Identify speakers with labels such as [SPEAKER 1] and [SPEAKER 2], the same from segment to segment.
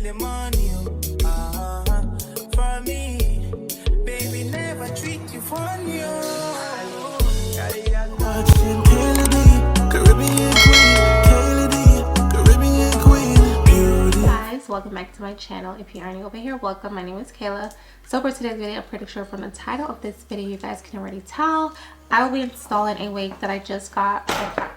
[SPEAKER 1] the money, for me, baby, never treat you funny, Watching Caribbean Queen, beauty.
[SPEAKER 2] Guys, welcome back to my channel. If you're new over here, welcome. My name is Kayla. So for today's video, I'm pretty sure from the title of this video you guys can already tell, I will be installing a wig that I just got from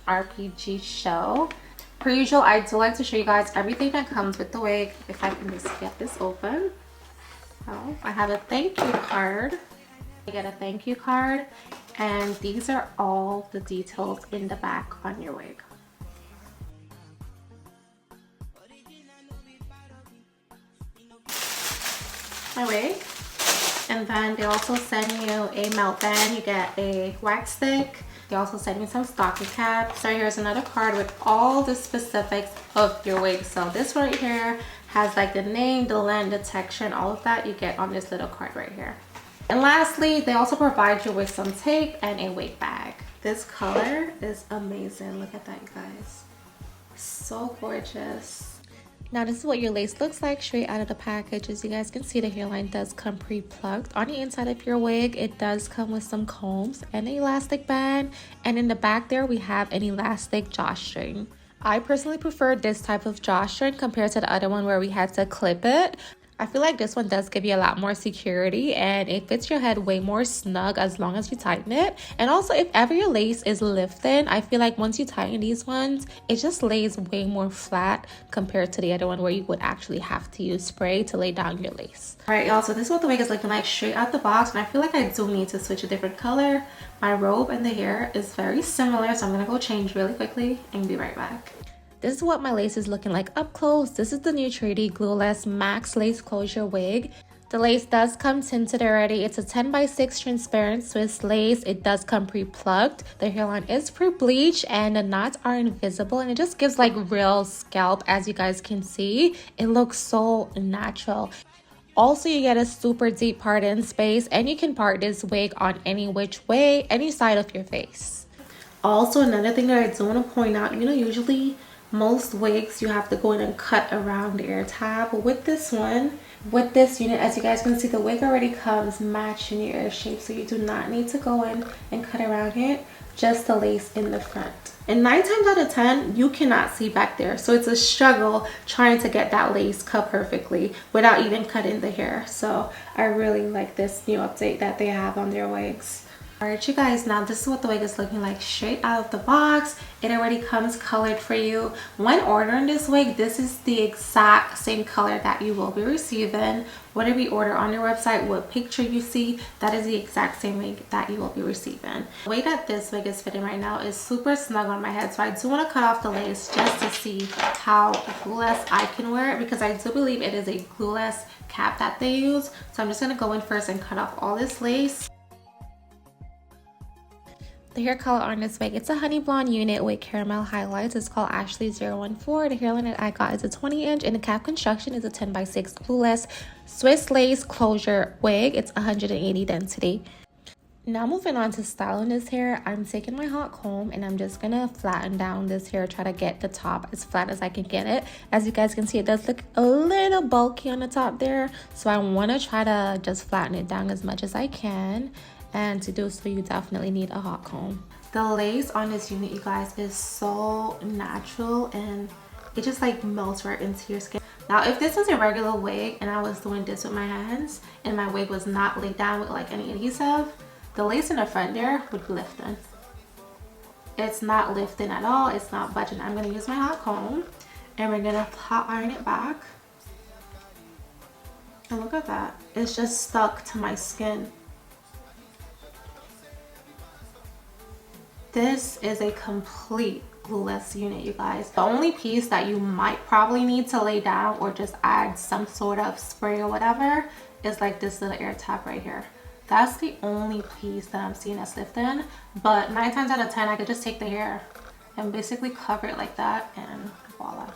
[SPEAKER 2] Rpgshow. Per usual, I do like to show you guys everything that comes with the wig. If I can just get this open. So I have a thank you card. I get a thank you card, and these are all the details in the back on your wig. My wig, and then they also send you a melt band. You get a wax stick. They also send you some stocking caps. So here's another card with all the specifics of your wig. So this right here has like the name, the length, the texture, and all of that you get on this little card right here. And lastly, they also provide you with some tape and a wig bag. This color is amazing. Look at that, you guys. So gorgeous. Now this is what your lace looks like straight out of the package. As you guys can see, the hairline does come pre-plucked. On the inside of your wig, it does come with some combs and an elastic band. And in the back there, we have an elastic drawstring. I personally prefer this type of drawstring compared to the other one where we had to clip it. I feel like this one does give you a lot more security, and it fits your head way more snug as long as you tighten it. And also, if ever your lace is lifting, I feel like once you tighten these ones, it just lays way more flat compared to the other one where you would actually have to use spray to lay down your lace. All right, y'all, so this is what the wig is looking like straight out the box, and I feel like I do need to switch a different color. My robe and the hair is very similar, so I'm gonna go change really quickly and be right back. This is what my lace is looking like up close. This is the new trendy Glueless Max Lace Closure Wig. The lace does come tinted already. It's a 10x6 transparent Swiss lace. It does come pre-plucked. The hairline is pre-bleached and the knots are invisible, and it just gives like real scalp. As you guys can see, it looks so natural. Also, you get a super deep part-in space, and you can part this wig on any which way, any side of your face. Also, another thing that I do want to point out, usually most wigs you have to go in and cut around the ear tab, but with this one, with this unit, as you guys can see, the wig already comes matching your ear shape, so you do not need to go in and cut around it, just the lace in the front. And 9 times out of 10 you cannot see back there, so it's a struggle trying to get that lace cut perfectly without even cutting the hair. So I really like this new update that they have on their wigs. Alright, you guys, now this is what the wig is looking like straight out of the box. It already comes colored for you. When ordering this wig, this is the exact same color that you will be receiving. Whatever you order on your website, what picture you see, that is the exact same wig that you will be receiving. The way that this wig is fitting right now is super snug on my head, so I do want to cut off the lace just to see how glueless I can wear it, because I do believe it is a glueless cap that they use. So I'm just going to go in first and cut off all this lace. The hair color on this wig, it's a honey blonde unit with caramel highlights. It's called Ashley 014. The hairline that I got is a 20-inch, and the cap construction is a 10x6 glueless Swiss lace closure wig. It's 180 density. Now moving on to styling this hair, I'm taking my hot comb and I'm just gonna flatten down this hair, try to get the top as flat as I can get it. As you guys can see, it does look a little bulky on the top there, so I want to try to just flatten it down as much as I can. And to do so, you definitely need a hot comb. The lace on this unit, you guys, is so natural, and it just like melts right into your skin. Now, if this was a regular wig and I was doing this with my hands and my wig was not laid down with like any adhesive, the lace in the front there would be lifting. It's not lifting at all. It's not budging. I'm going to use my hot comb and we're going to hot iron it back. And look at that. It's just stuck to my skin. This is a complete glueless unit, you guys. The only piece that you might probably need to lay down or just add some sort of spray or whatever is like this little air tab right here. That's the only piece that I'm seeing that's lifting, but 9 times out of 10 I could just take the hair and basically cover it like that, and voila.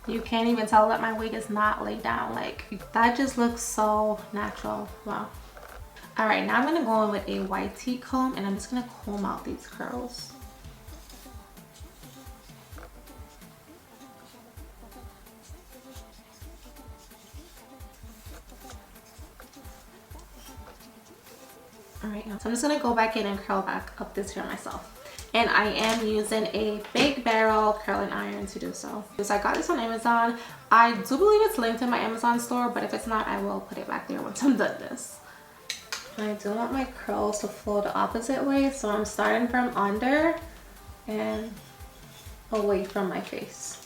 [SPEAKER 2] You can't even tell that my wig is not laid down. Like, that just looks so natural. Wow. All right, now I'm gonna go in with a white tea comb and I'm just gonna comb out these curls. Alright, so I'm just gonna go back in and curl back up this hair myself. And I am using a big barrel curling iron to do so. So I got this on Amazon. I do believe it's linked in my Amazon store, but if it's not, I will put it back there once I'm done this. I do want my curls to flow the opposite way, so I'm starting from under and away from my face.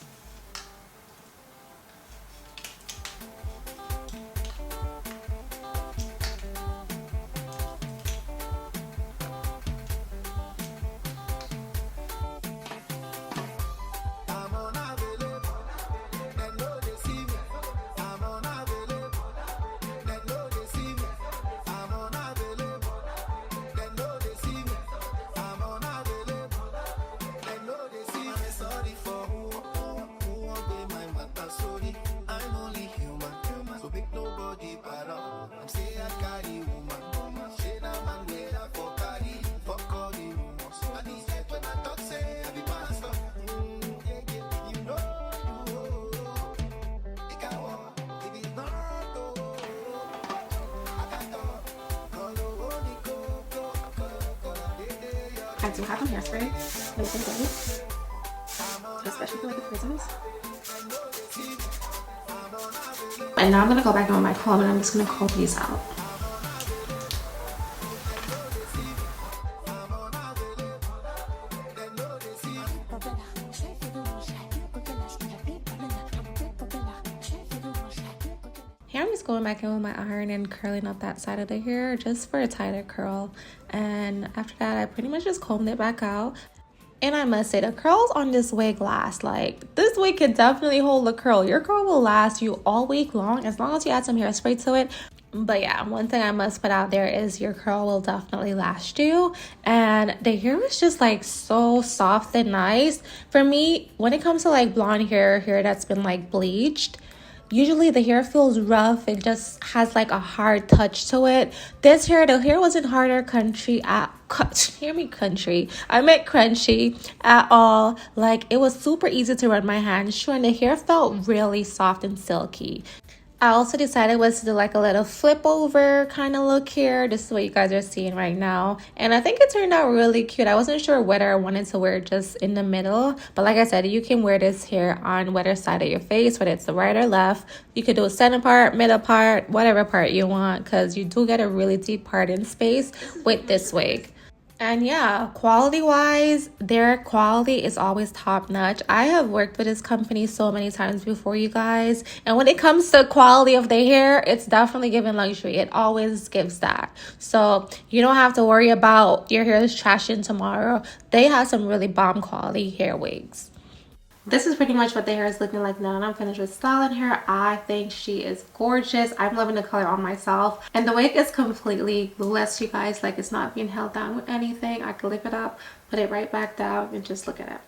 [SPEAKER 2] I do have some hairspray, especially for like the prisms. And now I'm gonna go back in with my comb and I'm just gonna comb these out. Here I'm just going back in with my iron and curling up that side of the hair just for a tighter curl. And after that, I pretty much just combed it back out. And I must say, the curls on this wig last. Like, this wig can definitely hold the curl. Your curl will last you all week long as you add some hairspray to it. But yeah, one thing I must put out there is your curl will definitely last you. And the hair was just like so soft and nice. For me, when it comes to like blonde hair that's been like bleached, usually the hair feels rough. It just has like a hard touch to it. This hair, the hair wasn't hard or crunchy I meant crunchy at all. Like, it was super easy to run my hands through and the hair felt really soft and silky. I also decided was to do like a little flip over kind of look here. This is what you guys are seeing right now. And I think it turned out really cute. I wasn't sure whether I wanted to wear it just in the middle. But like I said, you can wear this hair on whatever side of your face, whether it's the right or left. You could do a center part, middle part, whatever part you want, because you do get a really deep part in space with this wig. And yeah, quality wise, their quality is always top notch. I have worked with this company so many times before, you guys, and when it comes to quality of the hair, it's definitely giving luxury. It always gives that. So you don't have to worry about your hair is trashing tomorrow. They have some really bomb quality hair wigs. This is pretty much what the hair is looking like now, and I'm finished with styling her. I think she is gorgeous. I'm loving the color on myself, and the wig is completely glueless, you guys. Like, it's not being held down with anything. I can lift it up, put it right back down, and just look at it.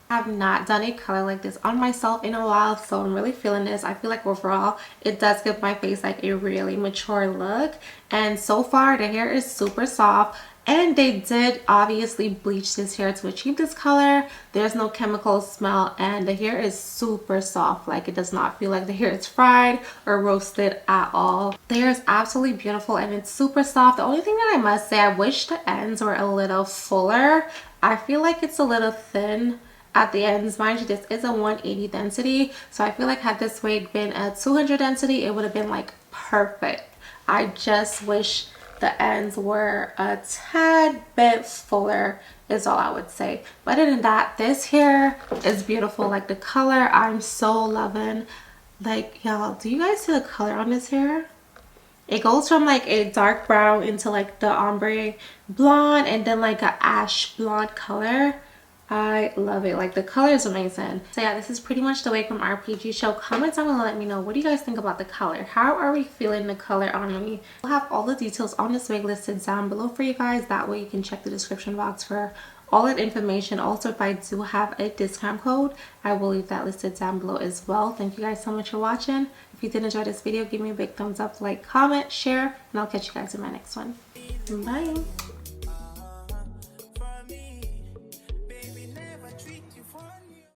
[SPEAKER 2] I have not done a color like this on myself in a while, so I'm really feeling this. I feel like overall it does give my face like a really mature look, and so far the hair is super soft. And they did obviously bleach this hair to achieve this color. There's no chemical smell, and the hair is super soft. Like, it does not feel like the hair is fried or roasted at all. The hair is absolutely beautiful and it's super soft. The only thing that I must say, I wish the ends were a little fuller. I feel like it's a little thin at the ends. Mind you, this is a 180 density, so I feel like had this wig been a 200 density, it would have been like perfect. I just wish the ends were a tad bit fuller is all I would say. But other than that, this hair is beautiful. Like, the color, I'm so loving. Like, y'all, do you guys see the color on this hair? It goes from like a dark brown into like the ombre blonde and then like a ash blonde color. I love it. Like, the color is amazing. So yeah, this is pretty much the wig from Rpgshow. Comment down below, let me know, what do you guys think about the color? How are we feeling the color on me? I'll have all the details on this wig listed down below for you guys. That way you can check the description box for all that information. Also, if I do have a discount code, I will leave that listed down below as well. Thank you guys so much for watching. If you did enjoy this video, give me a big thumbs up, like, comment, share, and I'll catch you guys in my next one. Bye.